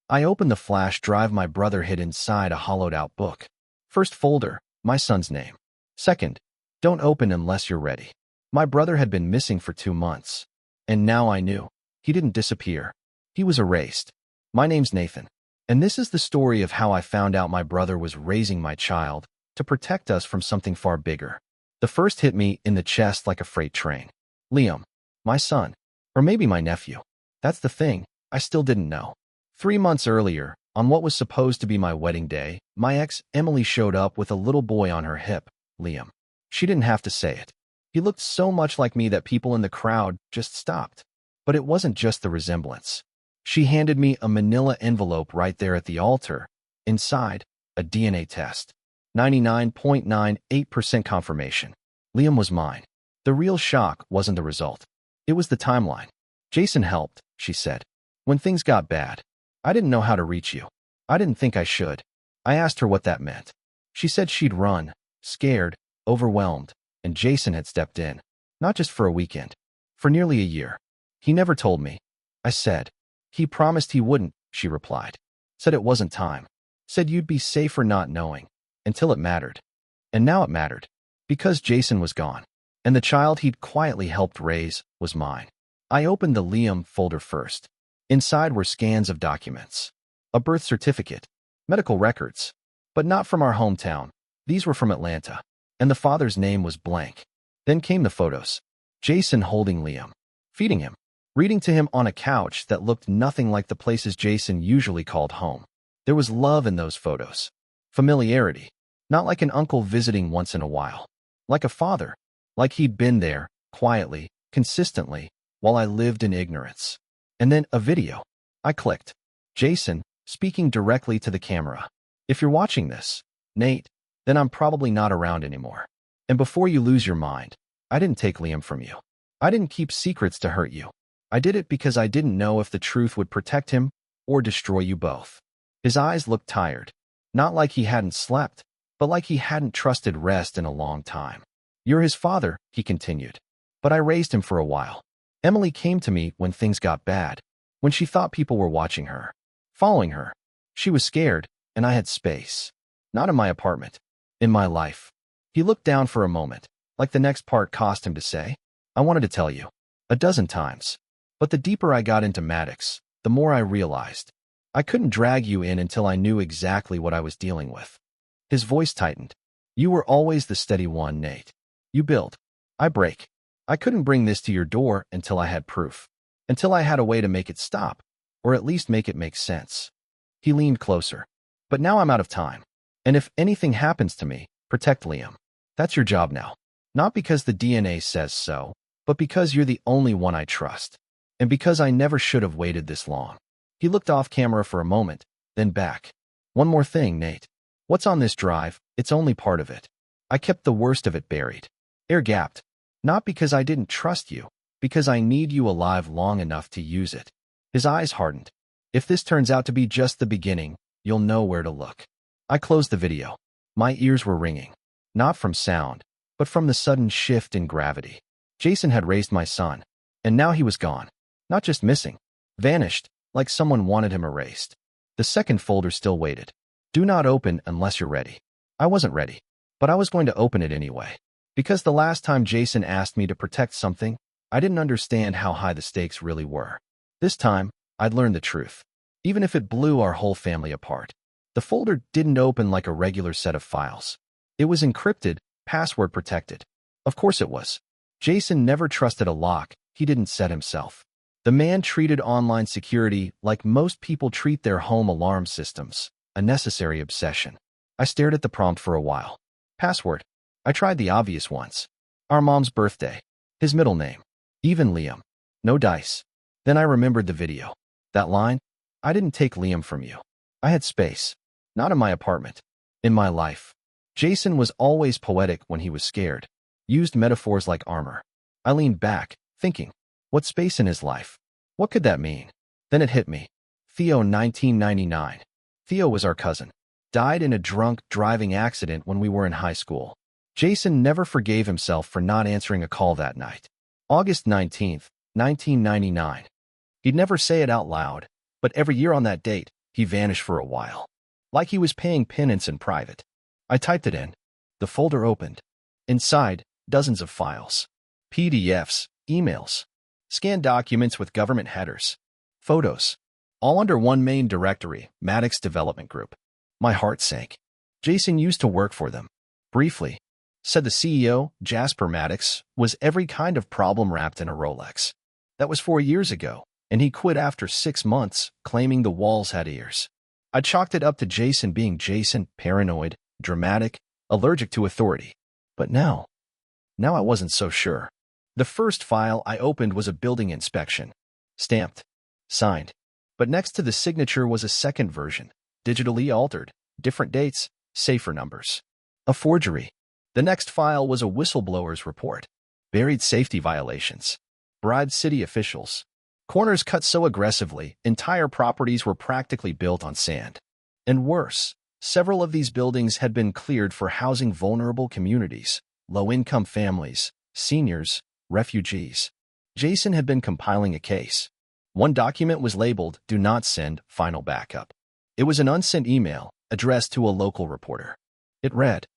I opened the flash drive my brother hid inside a hollowed-out book. First folder, my son's name. Second, don't open unless you're ready. My brother had been missing for 2 months. And now I knew. He didn't disappear. He was erased. My name's Nathan. And this is the story of how I found out my brother was raising my child to protect us from something far bigger. The first hit me in the chest like a freight train. Liam. My son. Or maybe my nephew. That's the thing, I still didn't know. 3 months earlier, on what was supposed to be my wedding day, my ex, Emily, showed up with a little boy on her hip, Liam. She didn't have to say it. He looked so much like me that people in the crowd just stopped. But it wasn't just the resemblance. She handed me a manila envelope right there at the altar. Inside, a DNA test. 99.98% confirmation. Liam was mine. The real shock wasn't the result. It was the timeline. Jason helped, she said. When things got bad, I didn't know how to reach you. I didn't think I should. I asked her what that meant. She said she'd run, scared, overwhelmed, and Jason had stepped in. Not just for a weekend. For nearly a year. He never told me. I said. He promised he wouldn't, she replied. Said it wasn't time. Said you'd be safer not knowing. Until it mattered. And now it mattered. Because Jason was gone. And the child he'd quietly helped raise was mine. I opened the Liam folder first. Inside were scans of documents. A birth certificate. Medical records. But not from our hometown. These were from Atlanta. And the father's name was blank. Then came the photos. Jason holding Liam. Feeding him. Reading to him on a couch that looked nothing like the places Jason usually called home. There was love in those photos. Familiarity. Not like an uncle visiting once in a while. Like a father. Like he'd been there, quietly, consistently, while I lived in ignorance. And then a video. I clicked. Jason, speaking directly to the camera. If you're watching this, Nate, then I'm probably not around anymore. And before you lose your mind, I didn't take Liam from you. I didn't keep secrets to hurt you. I did it because I didn't know if the truth would protect him or destroy you both. His eyes looked tired. Not like he hadn't slept, but like he hadn't trusted rest in a long time. You're his father, he continued. But I raised him for a while. Emily came to me when things got bad, when she thought people were watching her, following her. She was scared, and I had space. Not in my apartment. In my life. He looked down for a moment, like the next part cost him to say, I wanted to tell you. 12 times. But the deeper I got into Maddox, the more I realized. I couldn't drag you in until I knew exactly what I was dealing with. His voice tightened. You were always the steady one, Nate. You build. I break. I couldn't bring this to your door until I had proof. Until I had a way to make it stop, or at least make it make sense. He leaned closer. But now I'm out of time. And if anything happens to me, protect Liam. That's your job now. Not because the DNA says so, but because you're the only one I trust. And because I never should have waited this long. He looked off camera for a moment, then back. One more thing, Nate. What's on this drive, it's only part of it. I kept the worst of it buried. Air-gapped. Not because I didn't trust you, because I need you alive long enough to use it. His eyes hardened. If this turns out to be just the beginning, you'll know where to look. I closed the video. My ears were ringing. Not from sound, but from the sudden shift in gravity. Jason had raised my son, and now he was gone. Not just missing. Vanished, like someone wanted him erased. The second folder still waited. Do not open unless you're ready. I wasn't ready, but I was going to open it anyway. Because the last time Jason asked me to protect something, I didn't understand how high the stakes really were. This time, I'd learned the truth. Even if it blew our whole family apart. The folder didn't open like a regular set of files. It was encrypted, password protected. Of course it was. Jason never trusted a lock he didn't set himself. The man treated online security like most people treat their home alarm systems, a necessary obsession. I stared at the prompt for a while. Password. I tried the obvious ones. Our mom's birthday. His middle name. Even Liam. No dice. Then I remembered the video. That line? I didn't take Liam from you. I had space. Not in my apartment. In my life. Jason was always poetic when he was scared. Used metaphors like armor. I leaned back, thinking. What space in his life? What could that mean? Then it hit me. Theo, 1999. Theo was our cousin. Died in a drunk driving accident when we were in high school. Jason never forgave himself for not answering a call that night. August 19th, 1999. He'd never say it out loud, but every year on that date, He vanished for a while, like he was paying penance in private. I typed it in. The folder opened. Inside, dozens of files. PDFs, emails, scanned documents with government headers, photos, all under one main directory, Maddox Development Group. My heart sank. Jason used to work for them. Briefly, said the CEO, Jasper Maddox, was every kind of problem wrapped in a Rolex. That was 4 years ago, and he quit after 6 months, claiming the walls had ears. I chalked it up to Jason being Jason, paranoid, dramatic, allergic to authority. But now I wasn't so sure. The first file I opened was a building inspection. Stamped. Signed. But next to the signature was a second version, digitally altered, different dates, safer numbers. A forgery. The next file was a whistleblower's report. Buried safety violations. Bribed city officials. Corners cut so aggressively, entire properties were practically built on sand. And worse, several of these buildings had been cleared for housing vulnerable communities, low-income families, seniors, refugees. Jason had been compiling a case. One document was labeled, "Do not send, final backup." It was an unsent email addressed to a local reporter. It read,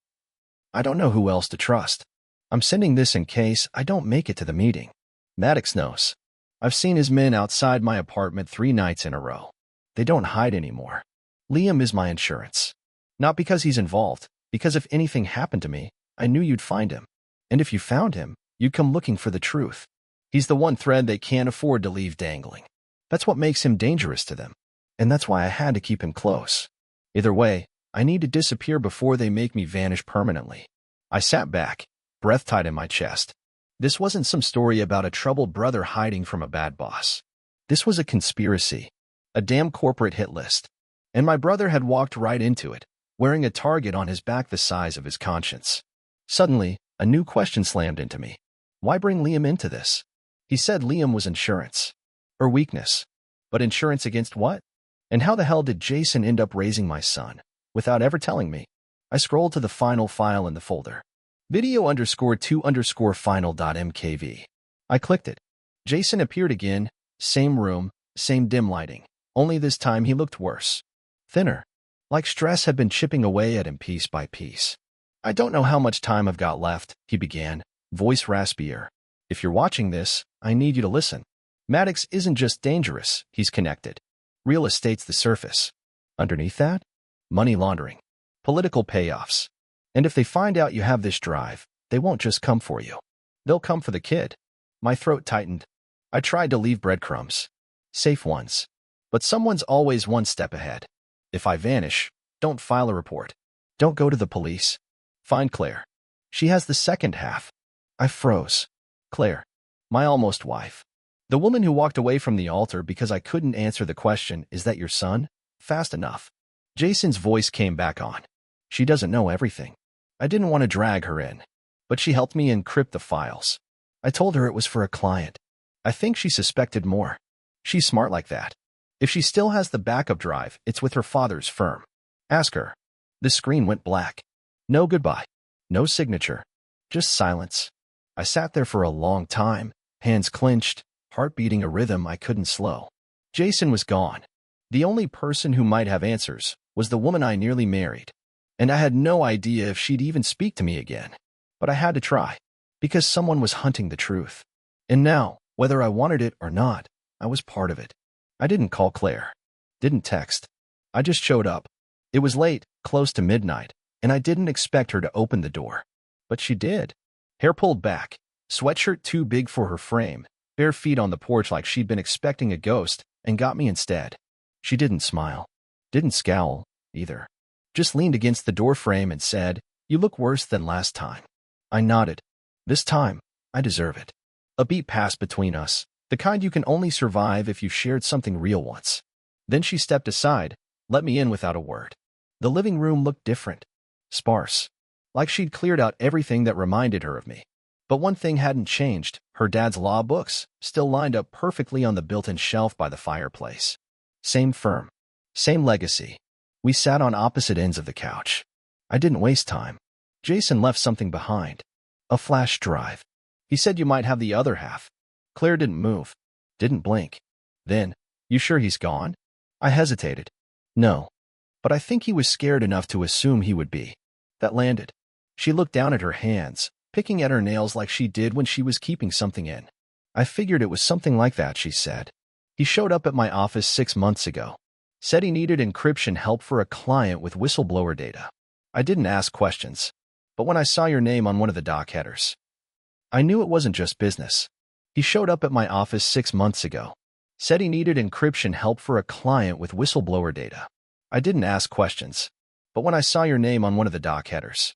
"I don't know who else to trust. I'm sending this in case I don't make it to the meeting. Maddox knows. I've seen his men outside my apartment 3 nights in a row. They don't hide anymore. Liam is my insurance. Not because he's involved, because if anything happened to me, I knew you'd find him. And if you found him, you'd come looking for the truth. He's the one thread they can't afford to leave dangling. That's what makes him dangerous to them. And that's why I had to keep him close. Either way, I need to disappear before they make me vanish permanently." I sat back, breath tight in my chest. This wasn't some story about a troubled brother hiding from a bad boss. This was a conspiracy, a damn corporate hit list. And my brother had walked right into it, wearing a target on his back the size of his conscience. Suddenly, a new question slammed into me. Why bring Liam into this? He said Liam was insurance. Or weakness. But insurance against what? And how the hell did Jason end up raising my son, without ever telling me? I scrolled to the final file in the folder. Video_2_final.mkv. I clicked it. Jason appeared again, same room, same dim lighting. Only this time he looked worse. Thinner. Like stress had been chipping away at him piece by piece. "I don't know how much time I've got left," he began, voice raspier. "If you're watching this, I need you to listen. Maddox isn't just dangerous, he's connected. Real estate's the surface. Underneath that, money laundering, political payoffs. And if they find out you have this drive, they won't just come for you. They'll come for the kid." My throat tightened. I tried to leave breadcrumbs. Safe ones. But someone's always one step ahead. If I vanish, don't file a report. Don't go to the police. Find Claire. She has the second half. I froze. Claire. My almost wife. The woman who walked away from the altar because I couldn't answer the question, "Is that your son?" fast enough. Jason's voice came back on. "She doesn't know everything." I didn't want to drag her in, but she helped me encrypt the files. I told her it was for a client. I think she suspected more. She's smart like that. If she still has the backup drive, it's with her father's firm. Ask her. The screen went black. No goodbye. No signature. Just silence. I sat there for a long time, hands clenched, heart beating a rhythm I couldn't slow. Jason was gone. The only person who might have answers was the woman I nearly married. And I had no idea if she'd even speak to me again. But I had to try, because someone was hunting the truth. And now, whether I wanted it or not, I was part of it. I didn't call Claire. Didn't text. I just showed up. It was late, close to midnight, and I didn't expect her to open the door. But she did. Hair pulled back, sweatshirt too big for her frame, bare feet on the porch like she'd been expecting a ghost, and got me instead. She didn't smile. Didn't scowl, either. Just leaned against the door frame and said, "You look worse than last time." I nodded. This time, I deserve it. A beat passed between us, the kind you can only survive if you shared something real once. Then she stepped aside, let me in without a word. The living room looked different. Sparse. Like she'd cleared out everything that reminded her of me. But one thing hadn't changed. Her dad's law books, still lined up perfectly on the built-in shelf by the fireplace. Same firm. Same legacy. We sat on opposite ends of the couch. I didn't waste time. Jason left something behind. A flash drive. He said you might have the other half. Claire didn't move. Didn't blink. Then, "You sure he's gone?" I hesitated. No. But I think he was scared enough to assume he would be. That landed. She looked down at her hands, picking at her nails like she did when she was keeping something in. I figured it was something like that, she said. He showed up at my office 6 months ago. Said he needed encryption help for a client with whistleblower data. I didn't ask questions. But when I saw your name on one of the doc headers, I knew it wasn't just business. He showed up at my office 6 months ago. Said he needed encryption help for a client with whistleblower data. I didn't ask questions. But when I saw your name on one of the doc headers,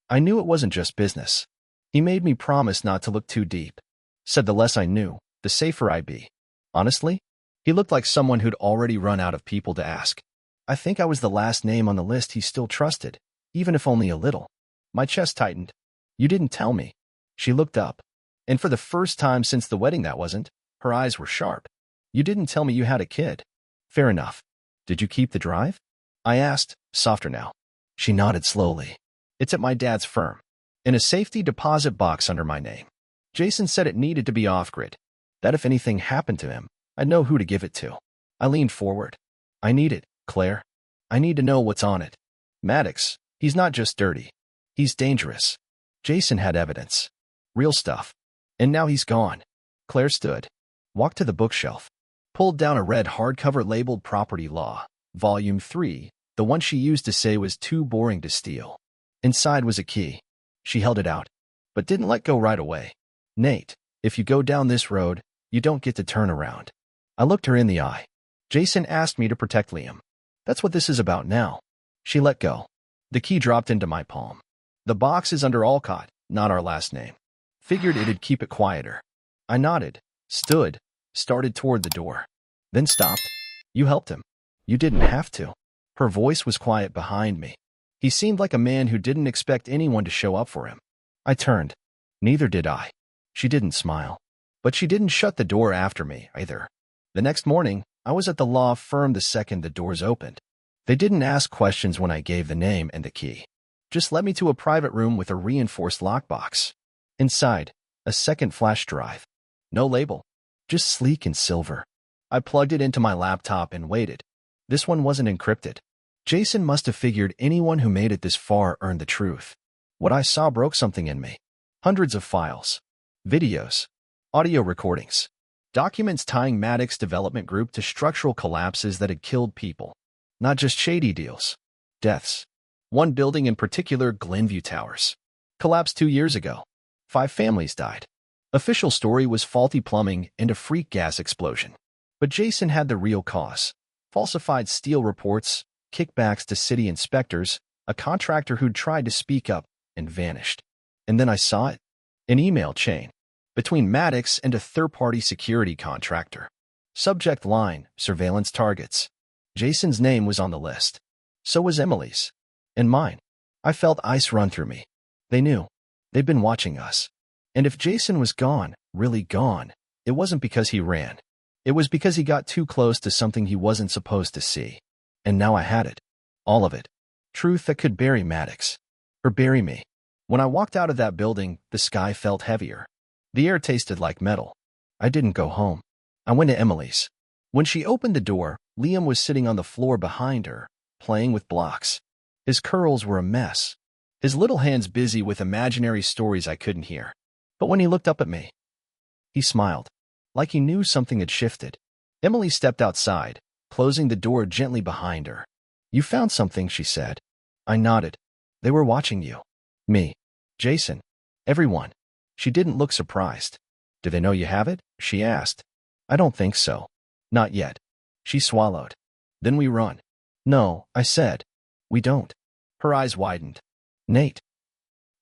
I knew it wasn't just business. He made me promise not to look too deep. Said the less I knew, the safer I'd be. Honestly, he looked like someone who'd already run out of people to ask. I think I was the last name on the list he still trusted, even if only a little. My chest tightened. You didn't tell me. She looked up. And for the first time since the wedding that wasn't, her eyes were sharp. You didn't tell me you had a kid. Fair enough. Did you keep the drive? I asked, softer now. She nodded slowly. It's at my dad's firm, in a safety deposit box under my name. Jason said it needed to be off-grid, that if anything happened to him, I'd know who to give it to. I leaned forward. I need it, Claire. I need to know what's on it. Maddox, he's not just dirty. He's dangerous. Jason had evidence. Real stuff. And now he's gone. Claire stood, walked to the bookshelf, pulled down a red hardcover labeled Property Law, Volume 3, the one she used to say was too boring to steal. Inside was a key. She held it out, but didn't let go right away. Nate, if you go down this road, you don't get to turn around. I looked her in the eye. Jason asked me to protect Liam. That's what this is about now. She let go. The key dropped into my palm. The box is under Alcott, not our last name. Figured it'd keep it quieter. I nodded, stood, started toward the door. Then stopped. You helped him. You didn't have to. Her voice was quiet behind me. He seemed like a man who didn't expect anyone to show up for him. I turned. Neither did I. She didn't smile. But she didn't shut the door after me, either. The next morning, I was at the law firm the second the doors opened. They didn't ask questions when I gave the name and the key. Just led me to a private room with a reinforced lockbox. Inside, a second flash drive. No label. Just sleek and silver. I plugged it into my laptop and waited. This one wasn't encrypted. Jason must have figured anyone who made it this far earned the truth. What I saw broke something in me. Hundreds of files. Videos. Audio recordings. Documents tying Maddox Development Group to structural collapses that had killed people. Not just shady deals. Deaths. One building in particular, Glenview Towers, collapsed 2 years ago. 5 families died. Official story was faulty plumbing and a freak gas explosion. But Jason had the real cause. Falsified steel reports, kickbacks to city inspectors, a contractor who'd tried to speak up and vanished. And then I saw it. An email chain between Maddox and a third-party security contractor. Subject line, surveillance targets. Jason's name was on the list. So was Emily's. And mine. I felt ice run through me. They knew. They'd been watching us. And if Jason was gone, really gone, it wasn't because he ran. It was because he got too close to something he wasn't supposed to see. And now I had it. All of it. Truth that could bury Maddox. Or bury me. When I walked out of that building, the sky felt heavier. The air tasted like metal. I didn't go home. I went to Emily's. When she opened the door, Liam was sitting on the floor behind her, playing with blocks. His curls were a mess. His little hands busy with imaginary stories I couldn't hear. But when he looked up at me, he smiled, like he knew something had shifted. Emily stepped outside, closing the door gently behind her. You found something, she said. I nodded. They were watching you. Me. Jason. Everyone. She didn't look surprised. Do they know you have it? She asked. I don't think so. Not yet. She swallowed. Then we run. No, I said. We don't. Her eyes widened. Nate.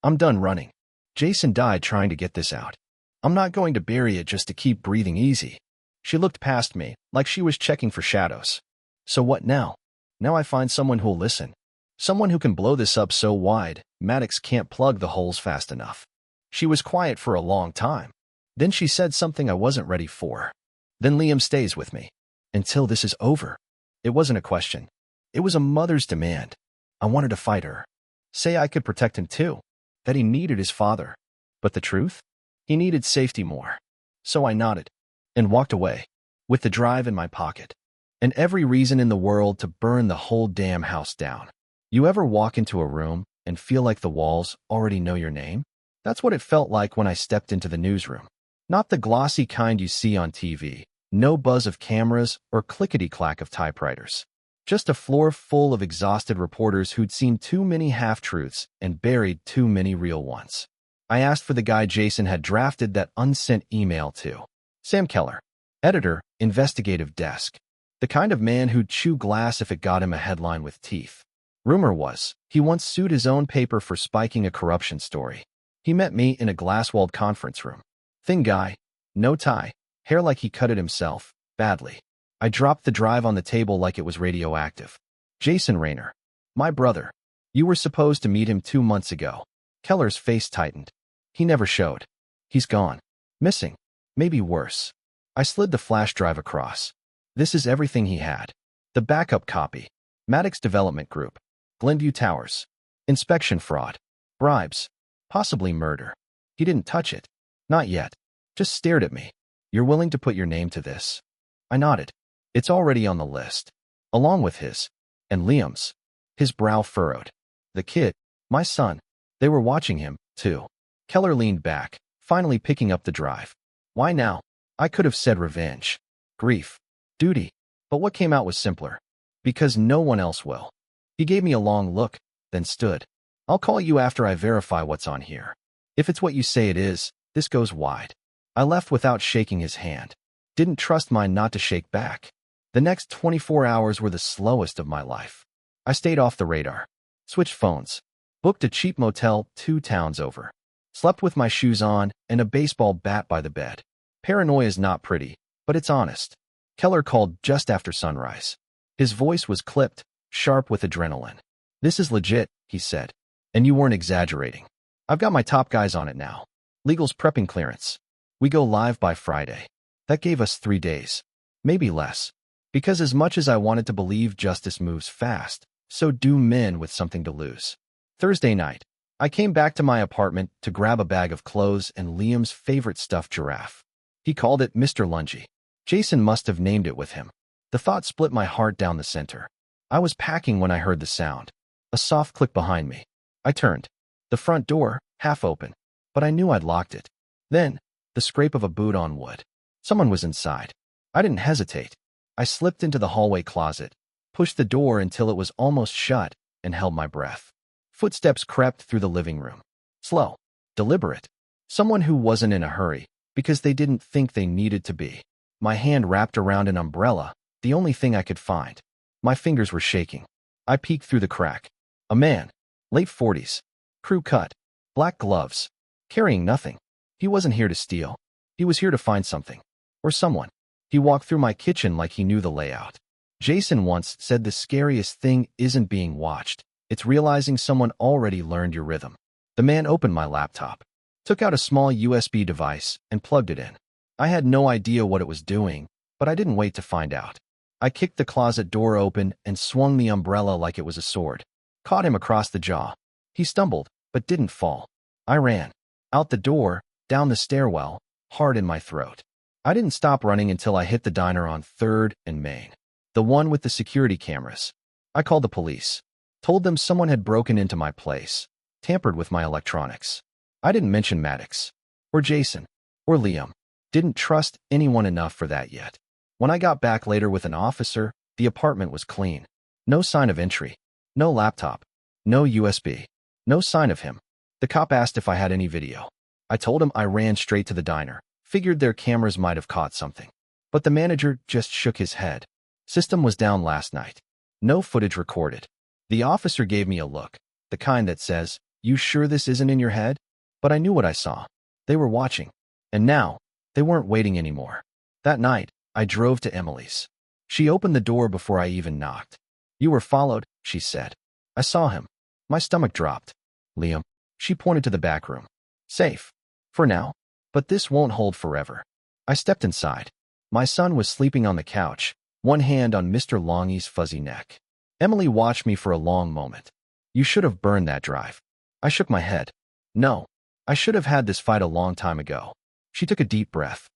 I'm done running. Jason died trying to get this out. I'm not going to bury it just to keep breathing easy. She looked past me, like she was checking for shadows. So what now? Now I find someone who'll listen. Someone who can blow this up so wide, Maddox can't plug the holes fast enough. She was quiet for a long time. Then she said something I wasn't ready for. Then Liam stays with me. Until this is over. It wasn't a question. It was a mother's demand. I wanted to fight her. Say I could protect him too. That he needed his father. But the truth? He needed safety more. So I nodded. And walked away. With the drive in my pocket. and every reason in the world to burn the whole damn house down. You ever walk into a room and feel like the walls already know your name? That's what it felt like when I stepped into the newsroom. Not the glossy kind you see on TV, no buzz of cameras or clickety-clack of typewriters. Just a floor full of exhausted reporters who'd seen too many half-truths and buried too many real ones. I asked for the guy Jason had drafted that unsent email to. Sam Keller, editor, investigative desk. The kind of man who'd chew glass if it got him a headline with teeth. Rumor was, he once sued his own paper for spiking a corruption story. He met me in a glass-walled conference room. Thin guy, no tie, hair like he cut it himself, badly. I dropped the drive on the table like it was radioactive. Jason Rayner. My brother. You were supposed to meet him 2 months ago. Keller's face tightened. He never showed. He's gone. Missing. Maybe worse. I slid the flash drive across. This is everything he had. The backup copy. Maddox Development Group. Glenview Towers. Inspection fraud. Bribes. Possibly murder. He didn't touch it. Not yet. Just stared at me. You're willing to put your name to this? I nodded. It's already on the list. Along with his. And Liam's. His brow furrowed. The kid. My son. They were watching him, too. Keller leaned back, finally picking up the drive. Why now? I could have said revenge. Grief. Duty. But what came out was simpler. Because no one else will. He gave me a long look, then stood. I'll call you after I verify what's on here. If it's what you say it is, this goes wide. I left without shaking his hand. Didn't trust mine not to shake back. The next 24 hours were the slowest of my life. I stayed off the radar. Switched phones. Booked a cheap motel 2 towns over. Slept with my shoes on and a baseball bat by the bed. Paranoia is not pretty, but it's honest. Keller called just after sunrise. His voice was clipped, sharp with adrenaline. This is legit, he said. And you weren't exaggerating. I've got my top guys on it now. Legal's prepping clearance. We go live by Friday. That gave us 3 days. Maybe less. Because as much as I wanted to believe justice moves fast, so do men with something to lose. Thursday night, I came back to my apartment to grab a bag of clothes and Liam's favorite stuffed giraffe. He called it Mr. Lungy. Jason must have named it with him. The thought split my heart down the center. I was packing when I heard the sound. A soft click behind me. I turned. The front door, half open, but I knew I'd locked it. Then, the scrape of a boot on wood. Someone was inside. I didn't hesitate. I slipped into the hallway closet, pushed the door until it was almost shut, and held my breath. Footsteps crept through the living room. Slow. Deliberate. Someone who wasn't in a hurry, because they didn't think they needed to be. My hand wrapped around an umbrella, the only thing I could find. My fingers were shaking. I peeked through the crack. A man. Late 40s. Crew cut. Black gloves. Carrying nothing. He wasn't here to steal. He was here to find something. Or someone. He walked through my kitchen like he knew the layout. Jason once said the scariest thing isn't being watched. It's realizing someone already learned your rhythm. The man opened my laptop, took out a small USB device, and plugged it in. I had no idea what it was doing, but I didn't wait to find out. I kicked the closet door open and swung the umbrella like it was a sword. Caught him across the jaw. He stumbled, but didn't fall. I ran. Out the door, down the stairwell, hard in my throat. I didn't stop running until I hit the diner on 3rd and Main. The one with the security cameras. I called the police. Told them someone had broken into my place. Tampered with my electronics. I didn't mention Maddox. Or Jason. Or Liam. Didn't trust anyone enough for that yet. When I got back later with an officer, the apartment was clean. No sign of entry. No laptop. No USB. No sign of him. The cop asked if I had any video. I told him I ran straight to the diner. Figured their cameras might have caught something. But the manager just shook his head. System was down last night. No footage recorded. The officer gave me a look. The kind that says, "You sure this isn't in your head?" But I knew what I saw. They were watching. And now, they weren't waiting anymore. That night, I drove to Emily's. She opened the door before I even knocked. "You were followed," she said. I saw him. My stomach dropped. "Liam." She pointed to the back room. "Safe. For now. But this won't hold forever." I stepped inside. My son was sleeping on the couch, one hand on Mr. Longy's fuzzy neck. Emily watched me for a long moment. "You should have burned that drive." I shook my head. "No. I should have had this fight a long time ago." She took a deep breath.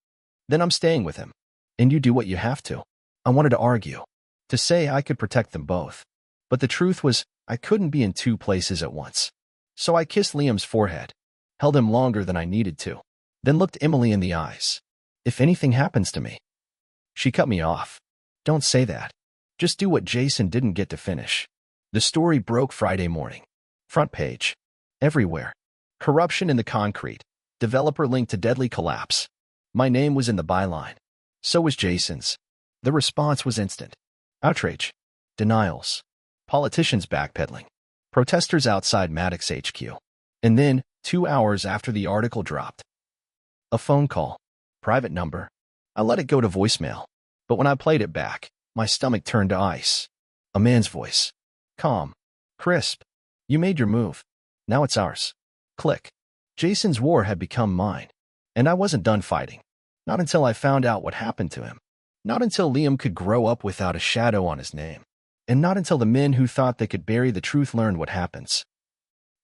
"Then I'm staying with him. And you do what you have to." I wanted to argue, to say I could protect them both. But the truth was, I couldn't be in two places at once. So I kissed Liam's forehead, held him longer than I needed to, then looked Emily in the eyes. If anything happens to me. She cut me off. Don't say that. Just do what Jason didn't get to finish. The story broke Friday morning. Front page. Everywhere. Corruption in the concrete. Developer linked to deadly collapse. My name was in the byline. So was Jason's. The response was instant. Outrage. Denials. Politicians backpedaling. Protesters outside Maddox HQ. And then, 2 hours after the article dropped, a phone call. Private number. I let it go to voicemail. But when I played it back, my stomach turned to ice. A man's voice. Calm. Crisp. You made your move. Now it's ours. Click. Jason's war had become mine. And I wasn't done fighting. Not until I found out what happened to him. Not until Liam could grow up without a shadow on his name. And not until the men who thought they could bury the truth learned what happens.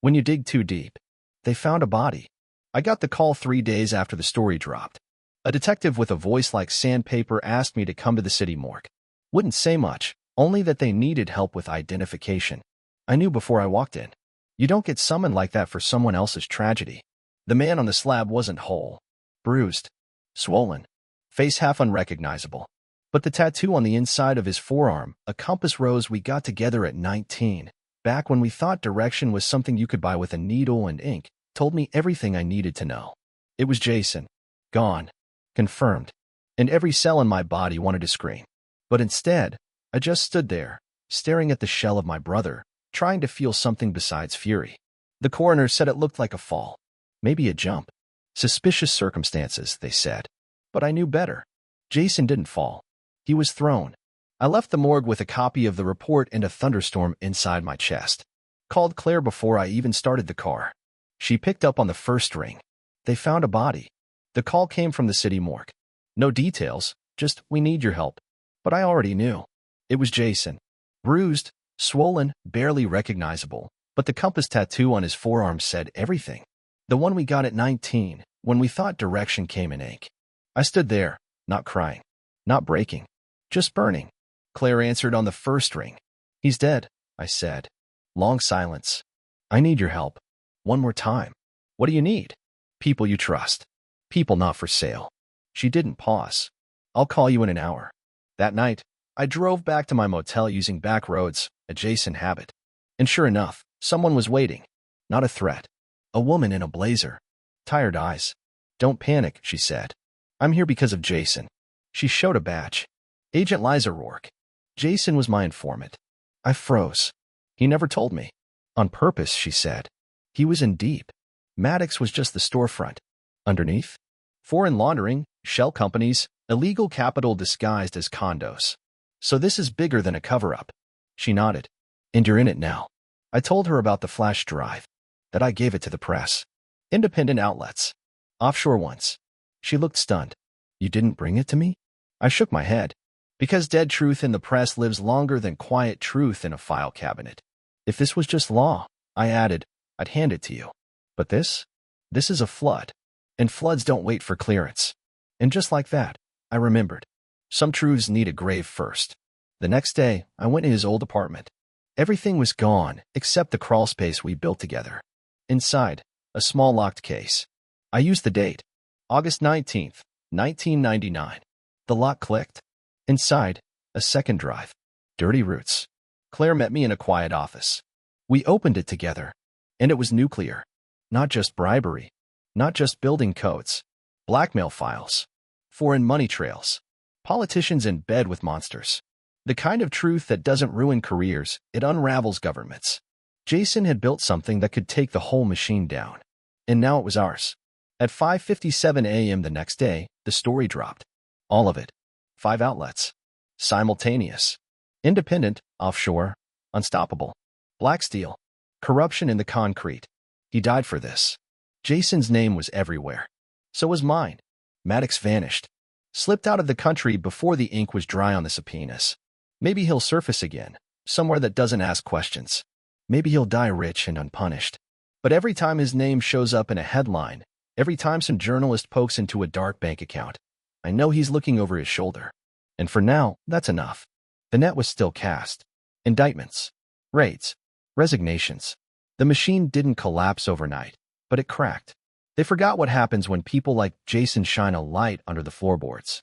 When you dig too deep, they found a body. I got the call 3 days after the story dropped. A detective with a voice like sandpaper asked me to come to the city morgue. Wouldn't say much, only that they needed help with identification. I knew before I walked in. You don't get summoned like that for someone else's tragedy. The man on the slab wasn't whole. Bruised. Swollen. Face half unrecognizable. But the tattoo on the inside of his forearm, a compass rose we got together at 19, back when we thought direction was something you could buy with a needle and ink, told me everything I needed to know. It was Jason. Gone. Confirmed. And every cell in my body wanted to scream. But instead, I just stood there, staring at the shell of my brother, trying to feel something besides fury. The coroner said it looked like a fall. Maybe a jump. Suspicious circumstances, they said. But I knew better. Jason didn't fall. He was thrown. I left the morgue with a copy of the report and a thunderstorm inside my chest. Called Claire before I even started the car. She picked up on the first ring. They found a body. The call came from the city morgue. No details, just, we need your help. But I already knew. It was Jason. Bruised, swollen, barely recognizable, but the compass tattoo on his forearm said everything. The one we got at 19, when we thought direction came in ink. I stood there, not crying, not breaking, just burning. Claire answered on the first ring. He's dead, I said. Long silence. I need your help. One more time. What do you need? People you trust. People not for sale. She didn't pause. I'll call you in an hour. That night, I drove back to my motel using back roads, a Jason habit. And sure enough, someone was waiting. Not a threat. A woman in a blazer. Tired eyes. Don't panic, she said. I'm here because of Jason. She showed a badge. Agent Liza Rourke. Jason was my informant. I froze. He never told me. On purpose, she said. He was in deep. Maddox was just the storefront. Underneath? Foreign laundering, shell companies, illegal capital disguised as condos. So this is bigger than a cover-up. She nodded. And you're in it now. I told her about the flash drive. That I gave it to the press. Independent outlets. Offshore ones. She looked stunned. You didn't bring it to me? I shook my head. Because dead truth in the press lives longer than quiet truth in a file cabinet. If this was just law, I added, I'd hand it to you. But this? This is a flood. And floods don't wait for clearance. And just like that, I remembered. Some truths need a grave first. The next day, I went to his old apartment. Everything was gone, except the crawl space we built together. Inside, a small locked case. I used the date. August 19th, 1999. The lock clicked. Inside, a second drive. Dirty Roots. Claire met me in a quiet office. We opened it together. And it was nuclear. Not just bribery. Not just building codes. Blackmail files. Foreign money trails. Politicians in bed with monsters. The kind of truth that doesn't ruin careers, it unravels governments. Jason had built something that could take the whole machine down. And now it was ours. At 5:57 a.m. the next day, the story dropped. All of it. 5 outlets. Simultaneous. Independent, offshore, unstoppable. Black steel. Corruption in the concrete. He died for this. Jason's name was everywhere. So was mine. Maddox vanished. Slipped out of the country before the ink was dry on the subpoenas. Maybe he'll surface again, somewhere that doesn't ask questions. Maybe he'll die rich and unpunished. But every time his name shows up in a headline, every time some journalist pokes into a dark bank account, I know he's looking over his shoulder. And for now, that's enough. The net was still cast. Indictments, raids, resignations. The machine didn't collapse overnight, but it cracked. They forgot what happens when people like Jason shine a light under the floorboards.